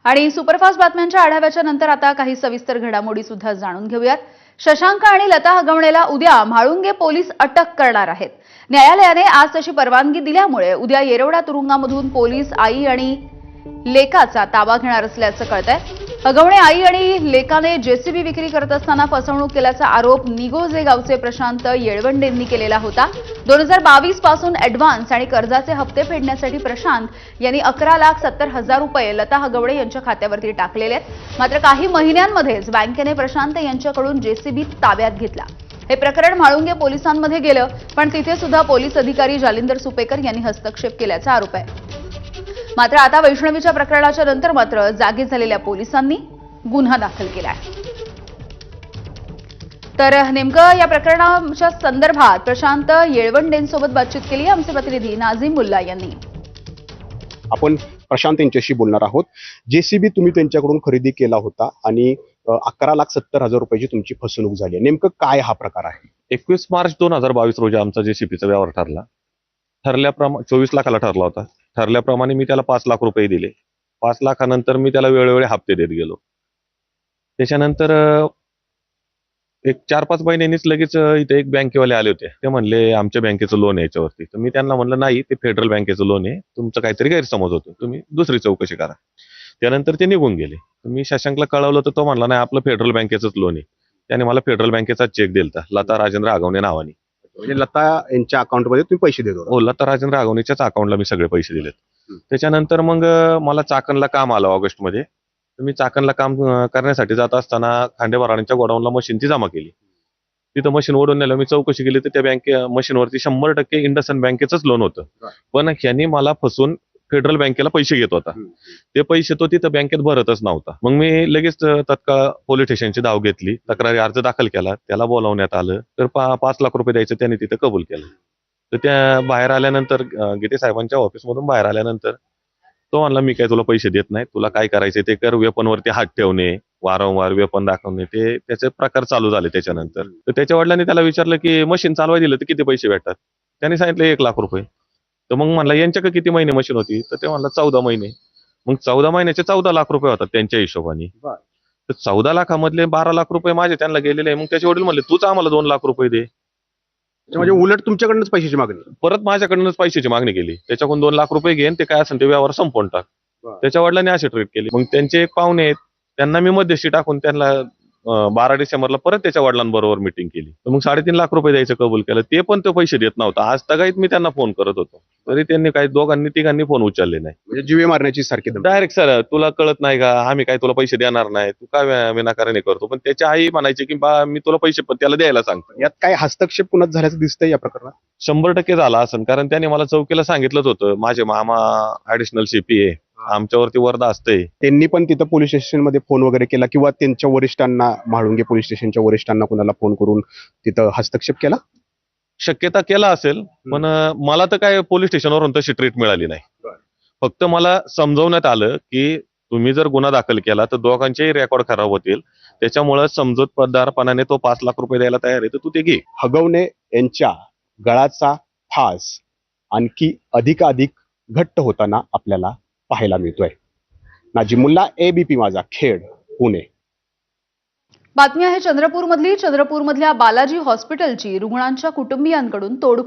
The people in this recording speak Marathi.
आणि सुपरफास्ट बातम्यांच्या आढाव्याच्या नंतर आता काही सविस्तर घडामोडी सुद्धा जाणून घेऊयात। शशांक आणि लता हगवणेला उद्या म्हाळुंगे पोलीस अटक करणार आहेत। न्यायालयाने आज तशी परवानगी दिल्यामुळे उद्या येरवडा तुरुंगामधून पोलीस आई आणि लेकाचा ताबा घेणार असल्याचं कळतंय। हगवणे आई आणि लेकाने जेसीबी विक्री करत असताना फसवणूक केल्याचा आरोप निगोजे गावचे प्रशांत येळवंडेंनी केलेला होता। 2022 पासून ॲडव्हान्स आणि कर्जाचे हप्ते फेडण्यासाठी प्रशांत यांनी 11,70,000 रुपये लता हगवणे यांच्या खात्यावरती टाकलेले आहेत। मात्र काही महिन्यांमध्येच बँकेने प्रशांत यांच्याकडून जेसीबी ताब्यात घेतला। हे प्रकरण म्हाळुंगे पोलिसांमध्ये गेलं, पण तिथे सुद्धा पोलीस अधिकारी जालिंदर सुपेकर यांनी हस्तक्षेप केल्याचा आरोप आहे। मात्र आता वैष्णवीच्या प्रकरणाच्या नंतर मात्र जागे झालेल्या पोलिसांनी गुन्हा दाखल केला आहे। तर नेमकं या प्रकरणाच्या संदर्भात प्रशांत येळवंडेंसोबत बातचीत केली आमचे प्रतिनिधी नाझीम मुल्ला यांनी। आपण प्रशांत यांच्याशी बोलणार आहोत। जेसीबी तुम्ही त्यांच्याकडून खरेदी केला होता आणि 11,70,000 रुपयाची तुमची फसवणूक झाली आहे। नेमकं काय हा प्रकार आहे? 21 मार्च 2022 रोजी आमचा जेसीबीचा व्यवहार ठरला। ठरल्याप्रमाणे 24 लाखाला ठरला होता। ठरल्याप्रमाणे मी त्याला 5 लाख रुपये दिले। 5 लाखानंतर मी त्याला वेळोवेळी हप्ते देत गेलो। त्याच्यानंतर एक 4-5 महिन्यांनीच लगेच इथे एक बँकेवाले आले होते। ते म्हणले आमच्या बँकेचं लोन आहे याच्यावरती। तर मी त्यांना म्हणलं नाही, ते फेडरल बँकेचं लोन आहे, तुमचं काहीतरी गैरसमज होतो, तुम्ही दुसरी चौकशी करा। त्यानंतर ते निघून गेले। मी शशांकला कळवलं तर तो म्हणला नाही, आपलं फेडरल बँकेचंच लोन आहे। त्याने मला फेडरल बँकेचा चेक दिलता, लता राजेंद्र हगवणे नावाने। म्हणजे लता यांच्या अकाउंटमध्ये तुम्ही पैसे देत होता? हो, लता राजेंद्र हगवणेच्याच अकाउंटला मी सगळे पैसे दिलेत। त्याच्यानंतर मग मला चाकणला काम आलं ऑगस्टमध्ये। तर मी चाकणला काम करण्यासाठी जात असताना खांडेबारांच्या गोडाऊनला मशीन ती जमा केली। तिथं मशीन ओढून नेलं। मी चौकशी केली तर त्या मशीनवरती 100% इंडसइंड बँकेचंच लोन होतं, पण ह्यांनी मला फसून फेडरल बँकेला पैसे घेत होता। ते पैसे तो तिथं बँकेत भरतच नव्हता। मग मी लगेच तत्काळ पोलीस स्टेशनची धाव घेतली, तक्रारी अर्ज दाखल केला, त्याला बोलावण्यात आलं। तर 5 लाख रुपये द्यायचं त्याने तिथं कबूल केलं। तर त्या बाहेर आल्यानंतर गीते साहेबांच्या ऑफिसमधून बाहेर आल्यानंतर तो म्हणला, मी काय तुला पैसे देत नाही, तुला काय करायचं ते कर। वेपनवरती हात ठेवणे, वारंवार वेपन दाखवणे, ते त्याचे प्रकार चालू झाले। त्याच्यानंतर तर त्याच्या वडिलांनी त्याला विचारलं की मशीन चालवायला दिलं तर किती पैसे भेटतात? त्यांनी सांगितलं 1 लाख रुपये। तर मग म्हणला यांच्याकडे किती महिने मशीन होती? तर ते म्हणला 14 महिने। मग 14 महिन्याचे 14 लाख रुपये होतात त्यांच्या हिशोबाने। तर 14 लाखामधले 12 लाख रुपये माझे त्यांना गेलेले आहे। मग त्याचे वडील म्हणले, तूच आम्हाला 2 लाख रुपये दे। म्हणजे उलट तुमच्याकडूनच पैशाची मागणी? परत माझ्याकडूनच पैशाची मागणी केली, त्याच्याकडून 2 लाख रुपये घेऊन ते काय असेल ते व्यवहार संपवून टाक। त्याच्या वडिलांनी असे ट्रीट केली। मग त्यांचे एक पाहुणे आहेत, त्यांना मी मध्यस्थी टाकून त्यांना 12 डिसेंबरला परत त्याच्या वडिलांबरोबर मिटिंग केली। तर मग 3.5 लाख रुपये द्यायचं कबूल केलं। ते पण तो पैसे देत नव्हता। आज तगाईत मी त्यांना फोन करत होतो, तरी त्यांनी काही तिघांनी फोन उचलले नाही। म्हणजे जीवे मारण्याची सारखी डायरेक्ट, सर तुला कळत नाही का, आम्ही काय तुला पैसे देणार नाही, तू काय विनाकाराने करतो? पण त्याच्या आई म्हणायचे की बा मी तुला पैसे पण त्याला द्यायला सांगतो। यात काय हस्तक्षेप कुणाच झाल्याचं दिसतंय या प्रकरणात? 100% झाला असेल, कारण त्याने मला चौकीला सांगितलंच होतं, माझे मामा ऍडिशनल सीपी आहे, आमच्यावरती वर्धा असते। त्यांनी पण तिथं पोलीस स्टेशनमध्ये फोन वगैरे केला किंवा त्यांच्या वरिष्ठांना, म्हाळुंगे पोलीस स्टेशनच्या वरिष्ठांना कुणाला फोन करून तिथं हस्तक्षेप केला? शक्यता केला असेल, पण मला तर काय पोलीस स्टेशनवरून तशी ट्रीट मिळाली नाही। फक्त मला समजवण्यात आलं की तुम्ही जर गुन्हा दाखल केला तर दोघांचेही रेकॉर्ड खराब होतील, त्याच्यामुळे समजूतदारपणाने तो 5 लाख रुपये द्यायला तयार आहे, तर तू ते घे। हगवणे यांच्या गळाचा फास आणखी अधिकाधिक घट्ट होताना आपल्याला पाहायला मिळतोय। नाझीम मुल्ला, एबीपी माझा, खेड, पुणे। बातमी आहे चंद्रपूरमधल्या बालाजी हॉस्पिटलची। रुग्णांच्या कुटुंबियांकडून तोड